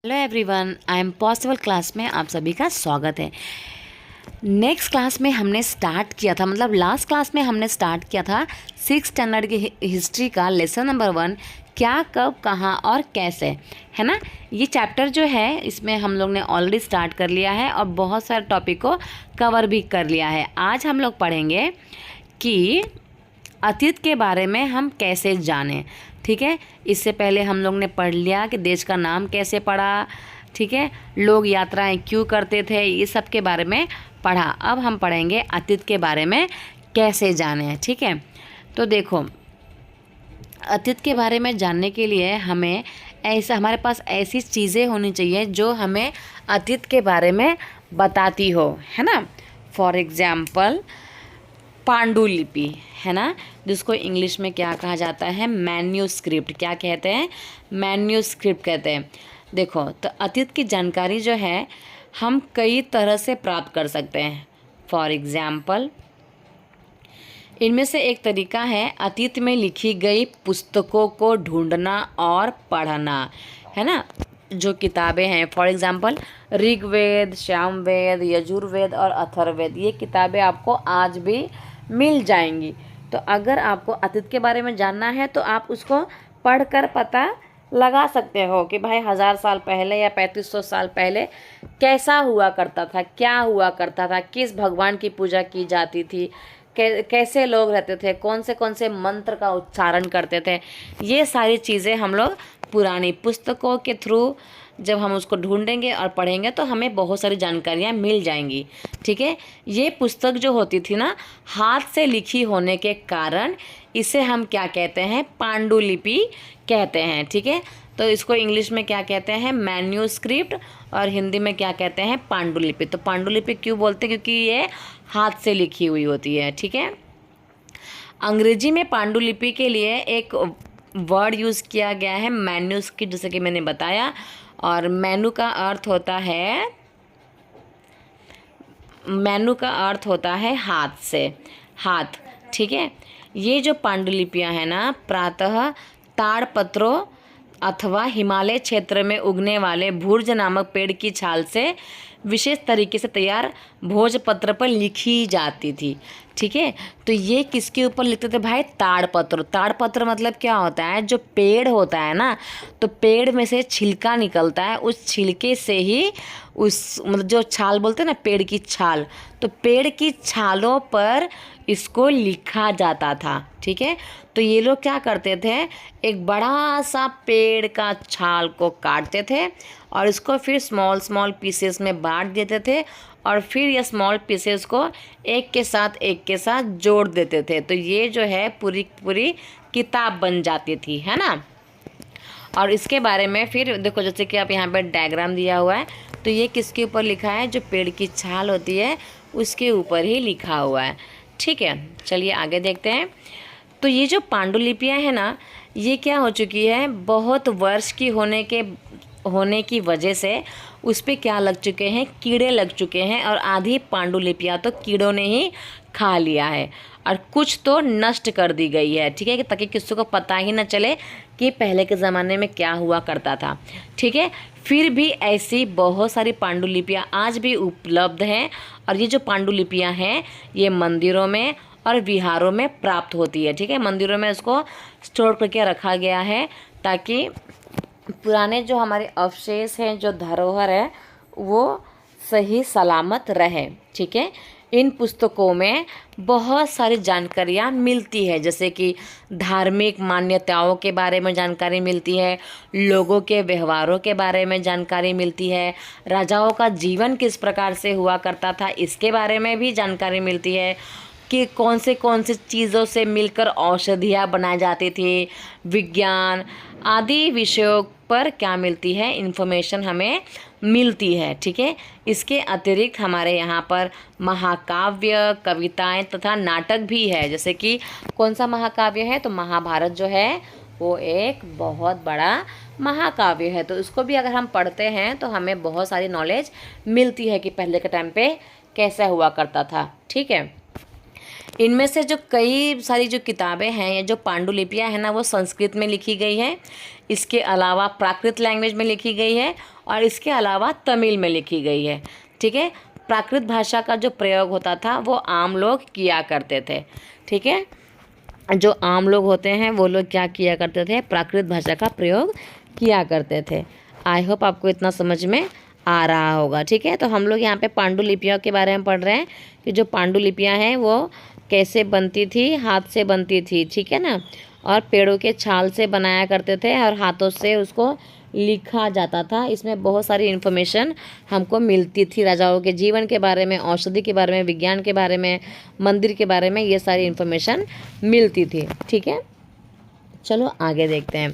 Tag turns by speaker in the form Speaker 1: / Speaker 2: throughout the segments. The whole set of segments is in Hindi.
Speaker 1: Hello everyone, I am possible class में आप सभी का स्वागत है। नेक्स्ट क्लास में हमने स्टार्ट किया था, मतलब लास्ट क्लास में हमने स्टार्ट किया था 6th स्टैंडर्ड की हिस्ट्री का लेसन नंबर 1, क्या कब कहाँ और कैसे, है ना। ये चैप्टर जो है इसमें हम लोग ने ऑलरेडी स्टार्ट कर लिया है और बहुत सारे टॉपिक को कवर भी कर लिया है। आज हम लोग पढ़ेंगे कि अतीत के बारे में हम कैसे जानें, ठीक है। इससे पहले हम लोग ने पढ़ लिया कि देश का नाम कैसे पड़ा, ठीक है, लोग यात्राएं क्यों करते थे, ये सब के बारे में पढ़ा। अब हम पढ़ेंगे अतीत के बारे में कैसे जानें, ठीक है। तो देखो, अतीत के बारे में जानने के लिए हमें हमारे पास ऐसी चीज़ें होनी चाहिए जो हमें अतीत के बारे में बताती हो, है ना। फॉर एग्ज़ाम्पल पांडुलिपि, है ना, जिसको इंग्लिश में क्या कहा जाता है, मैन्यूस्क्रिप्ट। क्या कहते हैं? मैन्यूस्क्रिप्ट कहते हैं। देखो, तो अतीत की जानकारी जो है हम कई तरह से प्राप्त कर सकते हैं। फॉर एग्ज़ाम्पल, इनमें से एक तरीका है अतीत में लिखी गई पुस्तकों को ढूंढना और पढ़ना, है ना। जो किताबें हैं, फॉर एग्ज़ाम्पल ऋग्वेद, सामवेद, यजुर्वेद और अथर्ववेद, ये किताबें आपको आज भी मिल जाएंगी। तो अगर आपको अतीत के बारे में जानना है तो आप उसको पढ़कर पता लगा सकते हो कि भाई 1000 साल पहले या 3500 साल पहले कैसा हुआ करता था, क्या हुआ करता था, किस भगवान की पूजा की जाती थी, कैसे लोग रहते थे, कौन से मंत्र का उच्चारण करते थे। ये सारी चीज़ें हम लोग पुरानी पुस्तकों के थ्रू जब हम उसको ढूंढेंगे और पढ़ेंगे तो हमें बहुत सारी जानकारियाँ मिल जाएंगी, ठीक है। ये पुस्तक जो होती थी ना, हाथ से लिखी होने के कारण इसे हम क्या कहते हैं, पांडुलिपि कहते हैं, ठीक है। तो इसको इंग्लिश में क्या कहते हैं, मैन्यूस्क्रिप्ट, और हिंदी में क्या कहते हैं, पांडुलिपि। तो पांडुलिपि क्यों बोलते हैं? क्योंकि ये हाथ से लिखी हुई होती है, ठीक है। अंग्रेजी में पांडुलिपि के लिए एक वर्ड यूज़ किया गया है, मैन्यूस्क्रिप्ट, जैसे कि मैंने बताया। और मैनू का अर्थ होता है हाथ से, हाथ, ठीक है। ये जो पांडुलिपियाँ हैं ना, प्रातः ताड़पत्रों अथवा हिमालय क्षेत्र में उगने वाले भूर्ज नामक पेड़ की छाल से विशेष तरीके से तैयार भोजपत्र पर लिखी जाती थी, ठीक है। तो ये किसके ऊपर लिखते थे भाई? ताड़पत्र। ताड़पत्र मतलब क्या होता है? जो पेड़ होता है ना, तो पेड़ में से छिलका निकलता है, उस छिलके से ही उस मतलब जो छाल बोलते हैं ना, पेड़ की छाल, तो पेड़ की छालों पर इसको लिखा जाता था, ठीक है। तो ये लोग क्या करते थे, एक बड़ा सा पेड़ का छाल को काटते थे और इसको फिर स्मॉल पीसेस में बांट देते थे और फिर ये स्मॉल पीसेस को एक के साथ जोड़ देते थे। तो ये जो है पूरी किताब बन जाती थी, है ना। और इसके बारे में फिर देखो, जैसे कि आप यहाँ पर डायग्राम दिया हुआ है, तो ये किसके ऊपर लिखा है? जो पेड़ की छाल होती है उसके ऊपर ही लिखा हुआ है, ठीक है। चलिए आगे देखते हैं। तो ये जो पांडुलिपियाँ हैं ना, ये क्या हो चुकी है, बहुत वर्ष की होने की वजह से उस पर क्या लग चुके हैं, कीड़े लग चुके हैं, और आधी पांडुलिपियाँ तो कीड़ों ने ही खा लिया है और कुछ तो नष्ट कर दी गई है, ठीक है, ताकि किसी को पता ही ना चले कि पहले के ज़माने में क्या हुआ करता था, ठीक है। फिर भी ऐसी बहुत सारी पांडुलिपियाँ आज भी उपलब्ध हैं और ये जो पांडुलिपियाँ हैं ये मंदिरों में और विहारों में प्राप्त होती है, ठीक है। मंदिरों में इसको स्टोर करके रखा गया है ताकि पुराने जो हमारे अवशेष हैं, जो धरोहर है, वो सही सलामत रहे, ठीक है। इन पुस्तकों में बहुत सारी जानकारियाँ मिलती है, जैसे कि धार्मिक मान्यताओं के बारे में जानकारी मिलती है, लोगों के व्यवहारों के बारे में जानकारी मिलती है, राजाओं का जीवन किस प्रकार से हुआ करता था इसके बारे में भी जानकारी मिलती है, कि कौन से चीज़ों से मिलकर औषधियाँ बनाई जाती थी, विज्ञान आदि विषयों पर क्या मिलती है, इन्फॉर्मेशन हमें मिलती है, ठीक है। इसके अतिरिक्त हमारे यहाँ पर महाकाव्य, कविताएं तथा नाटक भी है। जैसे कि कौन सा महाकाव्य है? तो महाभारत जो है वो एक बहुत बड़ा महाकाव्य है। तो उसको भी अगर हम पढ़ते हैं तो हमें बहुत सारी नॉलेज मिलती है कि पहले के टाइम पे कैसा हुआ करता था, ठीक है। इनमें से जो कई सारी जो किताबें हैं या जो पांडुलिपियाँ हैं ना, वो संस्कृत में लिखी गई है। इसके अलावा प्राकृत लैंग्वेज में लिखी गई है और इसके अलावा तमिल में लिखी गई है। ठीक है, प्राकृत भाषा का जो प्रयोग होता था वो आम लोग किया करते थे। ठीक है, जो आम लोग होते हैं वो लोग क्या किया करते थे, प्राकृत भाषा का प्रयोग किया करते थे। आई होप आपको इतना समझ में आ रहा होगा। ठीक है, तो हम लोग यहाँ पे पांडुलिपियों के बारे में पढ़ रहे हैं कि जो पांडुलिपियाँ हैं वो कैसे बनती थी, हाथ से बनती थी। ठीक है ना, और पेड़ों के छाल से बनाया करते थे और हाथों से उसको लिखा जाता था। इसमें बहुत सारी इन्फॉर्मेशन हमको मिलती थी, राजाओं के जीवन के बारे में, औषधि के बारे में, विज्ञान के बारे में, मंदिर के बारे में, ये सारी इन्फॉर्मेशन मिलती थी। ठीक है, चलो आगे देखते हैं।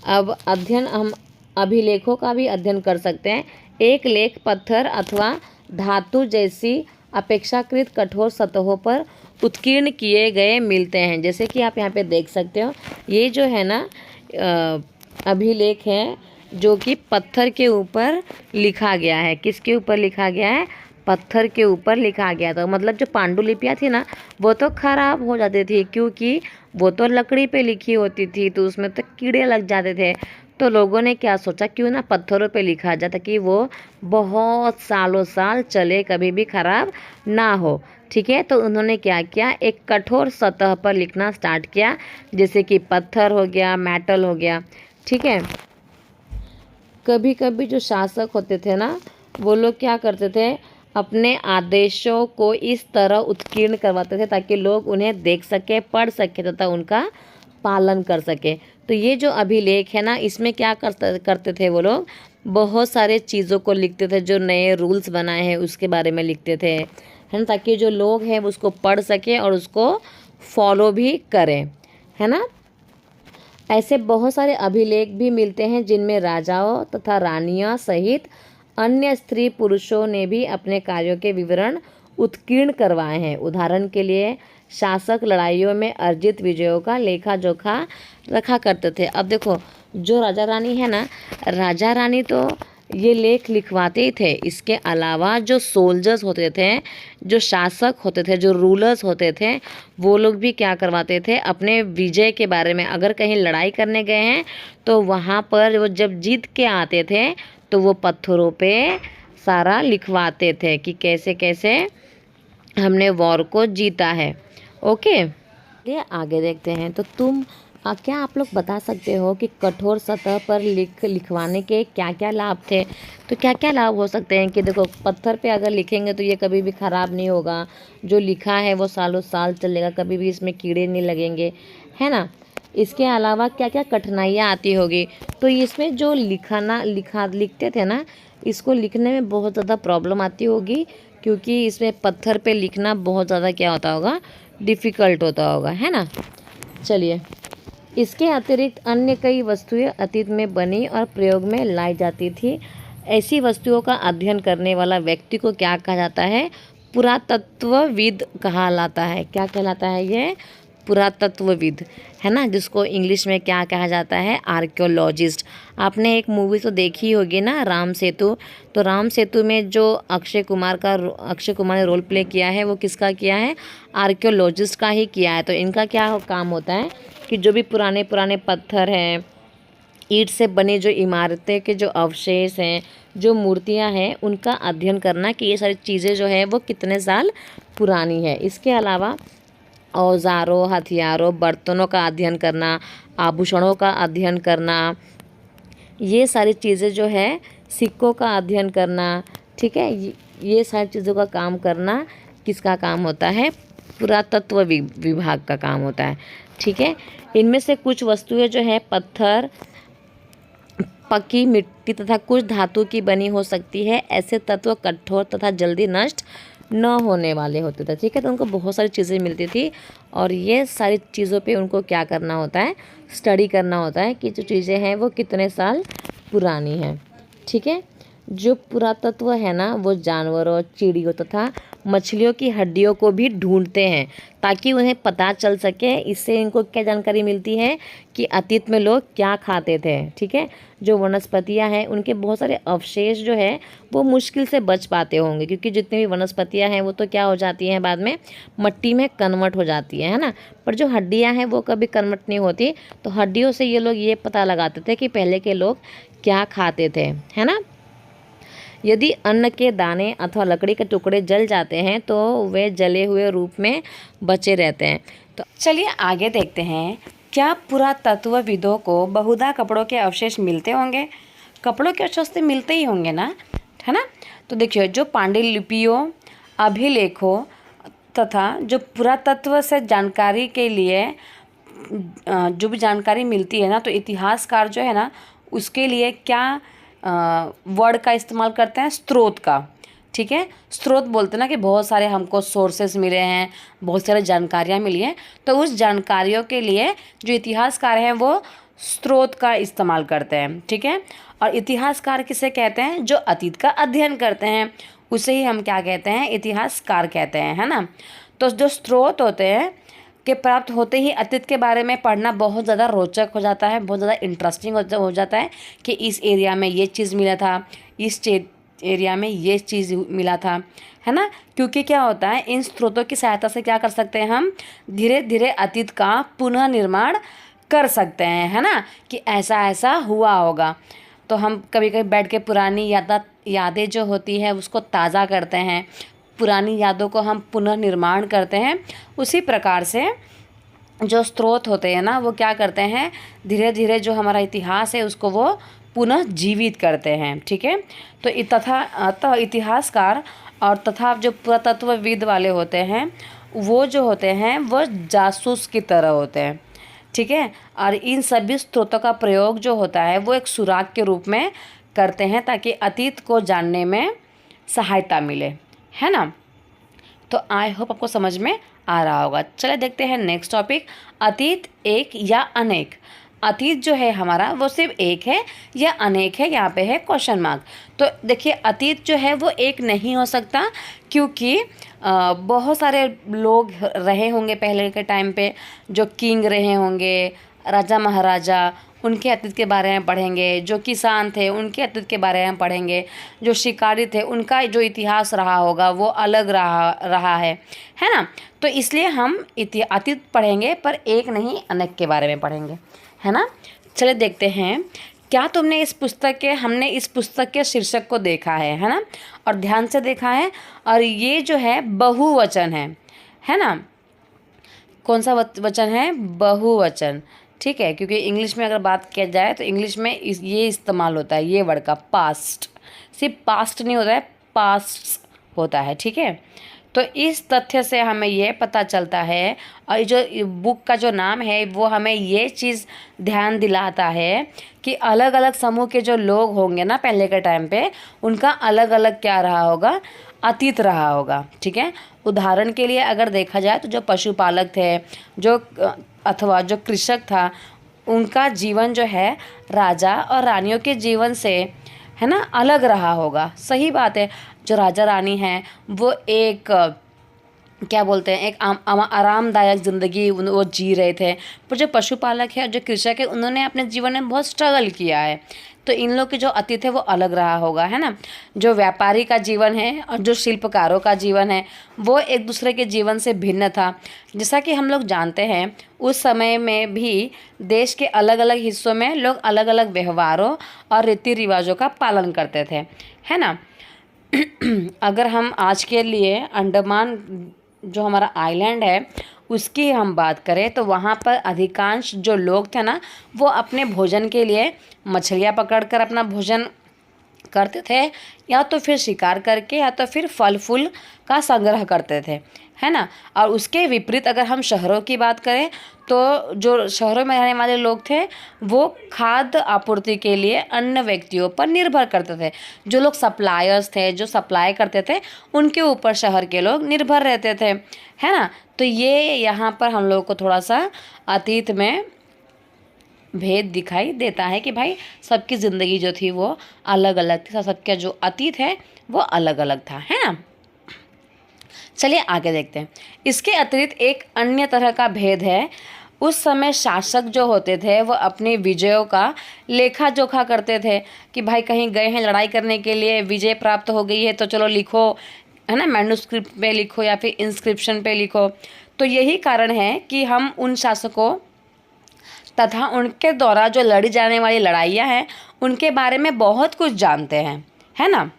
Speaker 1: अब अध्ययन, हम अभिलेखों का भी अध्ययन कर सकते हैं। एक लेख पत्थर अथवा धातु जैसी अपेक्षाकृत कठोर सतहों पर उत्कीर्ण किए गए मिलते हैं। जैसे कि आप यहाँ पे देख सकते हो, ये जो है ना अभिलेख है जो कि पत्थर के ऊपर लिखा गया है। किसके ऊपर लिखा गया है, पत्थर के ऊपर लिखा गया था। मतलब जो पांडुलिपियाँ थी ना वो तो खराब हो जाती थी, क्योंकि वो तो लकड़ी पे लिखी होती थी तो उसमें तो कीड़े लग जाते थे। तो लोगों ने क्या सोचा, क्यों ना पत्थरों पे लिखा जाए ताकि वो बहुत सालों साल चले, कभी भी खराब ना हो। ठीक है, तो उन्होंने क्या किया, एक कठोर सतह पर लिखना स्टार्ट किया, जैसे कि पत्थर हो गया, मेटल हो गया। ठीक है, कभी कभी जो शासक होते थे ना वो लोग क्या करते थे, अपने आदेशों को इस तरह उत्कीर्ण करवाते थे ताकि लोग उन्हें देख सके, पढ़ सके तथा उनका पालन कर सके। तो ये जो अभिलेख है ना, इसमें क्या करते थे वो लोग, बहुत सारे चीज़ों को लिखते थे, जो नए रूल्स बनाए हैं उसके बारे में लिखते थे, है ना, ताकि जो लोग हैं उसको पढ़ सके और उसको फॉलो भी करें, है ना। ऐसे बहुत सारे अभिलेख भी मिलते हैं जिनमें राजाओं तथा रानियां सहित अन्य स्त्री पुरुषों ने भी अपने कार्यों के विवरण उत्कीर्ण करवाए हैं। उदाहरण के लिए शासक लड़ाइयों में अर्जित विजयों का लेखा जोखा रखा करते थे। अब देखो, जो राजा रानी है ना, राजा रानी तो ये लेख लिखवाते ही थे। इसके अलावा जो सोल्जर्स होते थे, जो शासक होते थे, जो रूलर्स होते थे, वो लोग भी क्या करवाते थे, अपने विजय के बारे में, अगर कहीं लड़ाई करने गए हैं तो वहाँ पर वो जब जीत के आते थे तो वो पत्थरों पे सारा लिखवाते थे कि कैसे कैसे हमने वॉर को जीता है। ओके, ये आगे देखते हैं। तो क्या आप लोग बता सकते हो कि कठोर सतह पर लिखवाने के क्या क्या लाभ थे। तो क्या क्या लाभ हो सकते हैं कि देखो, पत्थर पे अगर लिखेंगे तो ये कभी भी ख़राब नहीं होगा, जो लिखा है वो सालों साल चलेगा, कभी भी इसमें कीड़े नहीं लगेंगे, है ना। इसके अलावा क्या क्या कठिनाइयाँ आती होगी, तो इसमें जो लिखते थे ना, इसको लिखने में बहुत ज़्यादा प्रॉब्लम आती होगी, क्योंकि इसमें पत्थर पे लिखना बहुत ज़्यादा क्या होता होगा, डिफ़िकल्ट होता होगा, है ना। चलिए, इसके अतिरिक्त अन्य कई वस्तुएं अतीत में बनी और प्रयोग में लाई जाती थी। ऐसी वस्तुओं का अध्ययन करने वाला व्यक्ति को क्या कहा जाता है, पुरातत्वविद कहलाता है। क्या कहलाता है ये, पुरातत्वविद, है ना, जिसको इंग्लिश में क्या कहा जाता है, आर्कियोलॉजिस्ट। आपने एक मूवी तो देखी होगी ना, राम सेतु। तो राम सेतु में जो अक्षय कुमार ने रोल प्ले किया है वो किसका किया है, आर्कियोलॉजिस्ट का ही किया है। तो इनका क्या काम होता है कि जो भी पुराने पुराने पत्थर हैं, ईंट से बनी जो इमारतें के जो अवशेष हैं, जो मूर्तियां हैं, उनका अध्ययन करना कि ये सारी चीज़ें जो है वो कितने साल पुरानी है। इसके अलावा औजारों, हथियारों, बर्तनों का अध्ययन करना, आभूषणों का अध्ययन करना, ये सारी चीज़ें जो है, सिक्कों का अध्ययन करना, ठीक है, ये सारी चीज़ों का काम करना किसका काम होता है, पुरातत्व विभाग का काम होता है। ठीक है, इनमें से कुछ वस्तुएं जो है पत्थर, पकी मिट्टी तथा कुछ धातु की बनी हो सकती है। ऐसे तत्व कठोर तथा जल्दी नष्ट न होने वाले होते थे। ठीक है, तो उनको बहुत सारी चीज़ें मिलती थी और ये सारी चीज़ों पे उनको क्या करना होता है, स्टडी करना होता है कि जो चीज़ें हैं वो कितने साल पुरानी हैं। ठीक है, जो पुरातत्व है ना वो जानवरों, चिड़ियों तथा मछलियों की हड्डियों को भी ढूंढते हैं ताकि उन्हें पता चल सके। इससे इनको क्या जानकारी मिलती है कि अतीत में लोग क्या खाते थे। ठीक है, जो वनस्पतियां हैं उनके बहुत सारे अवशेष जो है वो मुश्किल से बच पाते होंगे, क्योंकि जितनी भी वनस्पतियां हैं वो तो क्या हो जाती हैं, बाद में मट्टी में कन्वर्ट हो जाती है ना। पर जो हड्डियां हैं वो कभी कन्वर्ट नहीं होती। तो हड्डियों से ये लोग ये पता लगाते थे कि पहले के लोग क्या खाते थे, है ना। यदि अन्न के दाने अथवा लकड़ी के टुकड़े जल जाते हैं तो वे जले हुए रूप में बचे रहते हैं। तो
Speaker 2: चलिए आगे देखते हैं, क्या पुरातत्वविदों को बहुधा कपड़ों के अवशेष मिलते होंगे? कपड़ों के अवशेष तो मिलते ही होंगे ना, है ना। तो देखिए, जो पांडुलिपियों, अभिलेखों तथा जो पुरातत्व से जानकारी के लिए जो भी जानकारी मिलती है ना, तो इतिहासकार जो है ना उसके लिए क्या वर्ड का इस्तेमाल करते हैं? स्रोत का। ठीक है, स्रोत बोलते हैं ना कि बहुत सारे हमको सोर्सेस मिले हैं, बहुत सारे जानकारियाँ मिली हैं। तो उस जानकारियों के लिए जो इतिहासकार हैं वो स्रोत का इस्तेमाल करते हैं। ठीक है, और इतिहासकार किसे कहते हैं? जो अतीत का अध्ययन करते हैं उसे ही हम क्या कहते हैं? इतिहासकार कहते हैं, है ना। तो जो स्रोत होते हैं के प्राप्त होते ही अतीत के बारे में पढ़ना बहुत ज़्यादा रोचक हो जाता है, बहुत ज़्यादा इंटरेस्टिंग हो जाता है कि इस एरिया में ये चीज़ मिला था, इस एरिया में ये चीज़ मिला था, है ना। क्योंकि क्या होता है, इन स्रोतों की सहायता से क्या कर सकते हैं हम? धीरे धीरे अतीत का पुनः निर्माण कर सकते हैं, है ना, कि ऐसा ऐसा हुआ होगा। तो हम कभी कभी बैठ के पुरानी यादें जो होती है उसको ताज़ा करते हैं, पुरानी यादों को हम पुनर्निर्माण करते हैं। उसी प्रकार से जो स्रोत होते हैं ना वो क्या करते हैं? धीरे धीरे जो हमारा इतिहास है उसको वो पुनः जीवित करते हैं। ठीक है, तो अतः इतिहासकार और तथा जो पुरातत्वविद वाले होते हैं वो जो होते हैं वो जासूस की तरह होते हैं। ठीक है, और इन सभी स्रोतों का प्रयोग जो होता है वो एक सुराग के रूप में करते हैं ताकि अतीत को जानने में सहायता मिले, है ना। तो आई होप आपको समझ में आ रहा होगा। चलिए देखते हैं नेक्स्ट टॉपिक, अतीत एक या अनेक। अतीत जो है हमारा वो सिर्फ एक है या अनेक है, यहाँ पे है क्वेश्चन मार्क। तो देखिए, अतीत जो है वो एक नहीं हो सकता, क्योंकि बहुत सारे लोग रहे होंगे पहले के टाइम पे, जो किंग रहे होंगे, राजा महाराजा, उनके अतीत के बारे में पढ़ेंगे। जो किसान थे उनके अतीत के बारे में पढ़ेंगे। जो शिकारी थे उनका जो इतिहास रहा होगा वो अलग रहा है ना। तो इसलिए हम अतीत पढ़ेंगे पर एक नहीं अनेक के बारे में पढ़ेंगे, है ना। चलिए देखते हैं, क्या तुमने हमने इस पुस्तक के शीर्षक को देखा है ना, और ध्यान से देखा है। और ये जो है बहुवचन है ना। कौन सा वचन है? बहुवचन। ठीक है, क्योंकि इंग्लिश में अगर बात किया जाए तो इंग्लिश में ये इस्तेमाल होता है, ये वर्ड का, पास्ट। सिर्फ पास्ट नहीं होता है, पास्ट होता है। ठीक है, तो इस तथ्य से हमें ये पता चलता है, और जो बुक का जो नाम है वो हमें ये चीज़ ध्यान दिलाता है कि अलग अलग समूह के जो लोग होंगे ना पहले के टाइम पे, उनका अलग अलग क्या रहा होगा? अतीत रहा होगा। ठीक है, उदाहरण के लिए अगर देखा जाए तो जो पशुपालक थे, जो अथवा जो कृषक था, उनका जीवन जो है राजा और रानियों के जीवन से, है ना, अलग रहा होगा। सही बात है, जो राजा रानी हैं वो एक क्या बोलते हैं, एक आरामदायक ज़िंदगी वो जी रहे थे। पर जो पशुपालक है, जो कृषक है, उन्होंने अपने जीवन में बहुत स्ट्रगल किया है। तो इन लोग के जो अतीत है वो अलग रहा होगा, है ना। जो व्यापारी का जीवन है और जो शिल्पकारों का जीवन है वो एक दूसरे के जीवन से भिन्न था। जैसा कि हम लोग जानते हैं उस समय में भी देश के अलग अलग हिस्सों में लोग अलग अलग व्यवहारों और रीति रिवाजों का पालन करते थे, है ना। अगर हम आज के लिए अंडमान जो हमारा आइलैंड है उसकी हम बात करें तो वहाँ पर अधिकांश जो लोग थे ना वो अपने भोजन के लिए मछलियाँ पकड़कर अपना भोजन करते थे, या तो फिर शिकार करके, या तो फिर फल फूल का संग्रह करते थे, है ना। और उसके विपरीत अगर हम शहरों की बात करें तो जो शहरों में रहने वाले लोग थे वो खाद्य आपूर्ति के लिए अन्य व्यक्तियों पर निर्भर करते थे। जो लोग सप्लायर्स थे, जो सप्लाई करते थे, उनके ऊपर शहर के लोग निर्भर रहते थे, है ना। तो ये यहाँ पर हम लोग को थोड़ा सा अतीत में भेद दिखाई देता है कि भाई सबकी ज़िंदगी जो थी वो अलग अलग थी, सबका जो अतीत है वो अलग अलग था, है ना। चलिए आगे देखते हैं। इसके अतिरिक्त एक अन्य तरह का भेद है। उस समय शासक जो होते थे वो अपनी विजयों का लेखा जोखा करते थे कि भाई कहीं गए हैं लड़ाई करने के लिए, विजय प्राप्त हो गई है तो चलो लिखो, है ना, मैन्युस्क्रिप्ट पे लिखो या फिर इंस्क्रिप्शन पे लिखो। तो यही कारण है कि हम उन शासकों तथा उनके द्वारा जो लड़ी जाने वाली लड़ाइयाँ हैं उनके बारे में बहुत कुछ जानते हैं, है ना,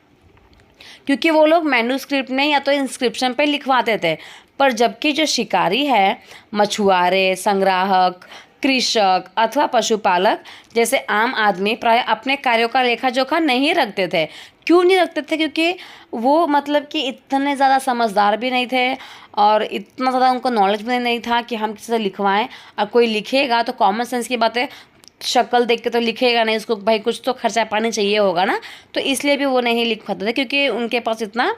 Speaker 2: क्योंकि वो लोग मैन्युस्क्रिप्ट में या तो इंस्क्रिप्शन पे लिखवाते थे। पर जबकि जो शिकारी है, मछुआरे, संग्राहक, कृषक अथवा पशुपालक जैसे आम आदमी प्राय अपने कार्यों का लेखा जोखा नहीं रखते थे। क्यों नहीं रखते थे? क्योंकि वो मतलब कि इतने ज़्यादा समझदार भी नहीं थे और इतना ज़्यादा उनको नॉलेज भी नहीं था कि हम किसी से लिखवाएं। और कोई लिखेगा तो कॉमन सेंस की बात है, शक्ल देख के तो लिखेगा नहीं, उसको भाई कुछ तो खर्चा पानी चाहिए होगा ना, तो इसलिए भी वो नहीं लिख पाते थे क्योंकि उनके पास इतना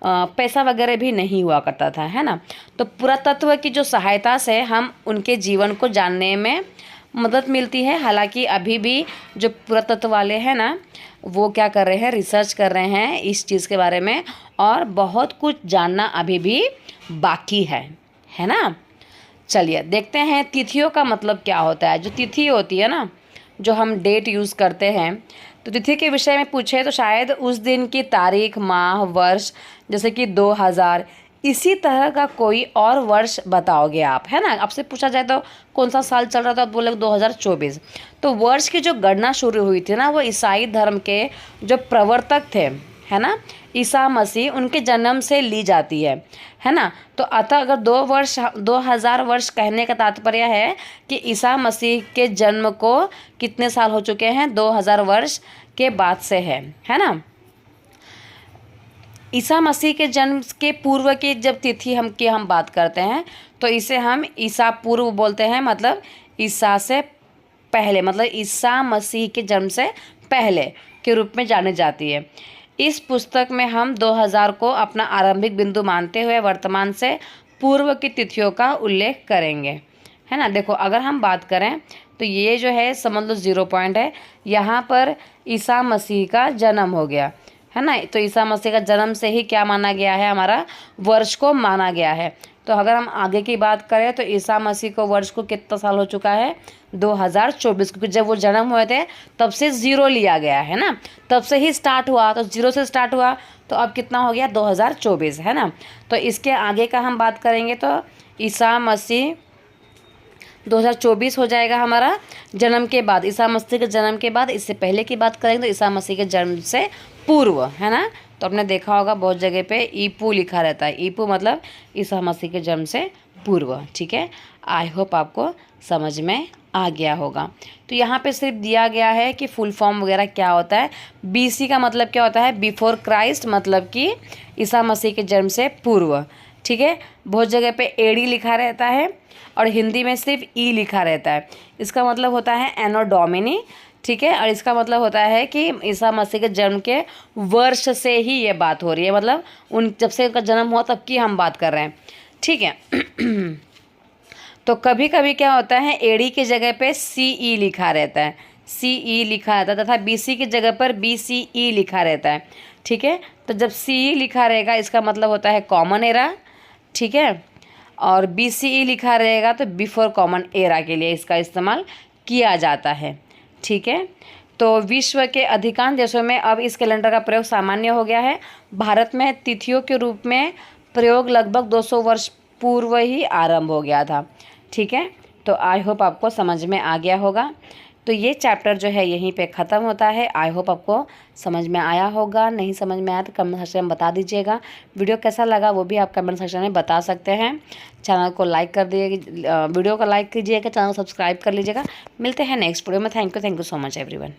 Speaker 2: पैसा वगैरह भी नहीं हुआ करता था, है ना। तो पुरातत्व की जो सहायता से हम उनके जीवन को जानने में मदद मिलती है। हालांकि अभी भी जो पुरातत्व वाले हैं ना वो क्या कर रहे हैं, रिसर्च कर रहे हैं इस चीज़ के बारे में और बहुत कुछ जानना अभी भी बाकी है ना। चलिए देखते हैं तिथियों का मतलब क्या होता है। जो तिथि होती है ना, जो हम डेट यूज़ करते हैं, तो तिथि के विषय में पूछे तो शायद उस दिन की तारीख, माह, वर्ष, जैसे कि 2000, इसी तरह का कोई और वर्ष बताओगे आप, है ना। आपसे पूछा जाए तो कौन सा साल चल रहा था, आप बोले 2024। तो वर्ष की जो गणना शुरू हुई थी ना वो ईसाई धर्म के जो प्रवर्तक थे, है ना, ईसा मसीह, उनके जन्म से ली जाती है ना। तो अतः अगर 2000 वर्ष कहने का तात्पर्य है कि ईसा मसीह के जन्म को कितने साल हो चुके हैं, 2000 वर्ष के बाद से है ना। ईसा मसीह के जन्म के पूर्व की जब तिथि हम बात करते हैं तो इसे हम ईसा पूर्व बोलते हैं, मतलब ईसा से पहले, मतलब ईसा मसीह के जन्म से पहले के रूप में जानी जाती है। इस पुस्तक में हम 2000 को अपना आरंभिक बिंदु मानते हुए वर्तमान से पूर्व की तिथियों का उल्लेख करेंगे, है ना। देखो अगर हम बात करें तो ये जो है समझ लो 0 पॉइंट है, यहाँ पर ईसा मसीह का जन्म हो गया, है ना। तो ईसा मसीह का जन्म से ही क्या माना गया है, हमारा वर्ष को माना गया है। तो अगर हम आगे की बात करें तो ईसा मसीह को वर्ष को कितना साल हो चुका है, 2024, क्योंकि जब वो जन्म हुए थे तब से 0 लिया गया है ना, तब से ही स्टार्ट हुआ, तो 0 से स्टार्ट हुआ तो अब कितना हो गया, 2024, है ना। तो इसके आगे का हम बात करेंगे तो ईसा मसीह 2024 हो जाएगा हमारा जन्म के बाद, ईसा मसीह के जन्म के बाद। इससे पहले की बात करेंगे तो ईसा मसीह के जन्म से पूर्व, है ना। तो आपने देखा होगा बहुत जगह पे ईपू लिखा रहता है, ईपू मतलब ईसा मसीह के जन्म से पूर्व, ठीक है। आई होप आपको समझ में आ गया होगा। तो यहाँ पे सिर्फ दिया गया है कि फुल फॉर्म वगैरह क्या होता है। बीसी का मतलब क्या होता है, बिफोर क्राइस्ट, मतलब कि ईसा मसीह के जन्म से पूर्व, ठीक है। बहुत जगह पे एडी लिखा रहता है और हिंदी में सिर्फ ई लिखा रहता है। इसका मतलब होता है एनो डोमिनी, ठीक है। और इसका मतलब होता है कि ईसा मसीह के जन्म के वर्ष से ही ये बात हो रही है, मतलब उन जब से उनका जन्म हुआ तब की हम बात कर रहे हैं, ठीक है। तो कभी कभी क्या होता है, एडी की जगह पे सीई लिखा रहता है, सीई लिखा रहता है, तथा बीसी की जगह पर बीसीई लिखा रहता है, ठीक है। तो जब सीई लिखा रहेगा इसका मतलब होता है कॉमन एरा, ठीक है। और बीसीई लिखा रहेगा तो बिफोर कॉमन एरा के लिए इसका इस्तेमाल किया जाता है, ठीक है। तो विश्व के अधिकांश देशों में अब इस कैलेंडर का प्रयोग सामान्य हो गया है। भारत में तिथियों के रूप में प्रयोग लगभग 200 वर्ष पूर्व ही आरंभ हो गया था, ठीक है। तो आई होप आपको समझ में आ गया होगा। तो ये चैप्टर जो है यहीं पे ख़त्म होता है। आई होप आपको समझ में आया होगा। नहीं समझ में आया तो कमेंट सेक्शन में बता दीजिएगा। वीडियो कैसा लगा वो भी आप कमेंट सेक्शन में बता सकते हैं। चैनल को लाइक कर दिए, वीडियो को लाइक कीजिएगा, चैनल को सब्सक्राइब कर लीजिएगा। मिलते हैं नेक्स्ट वीडियो में। Thank you so much everyone.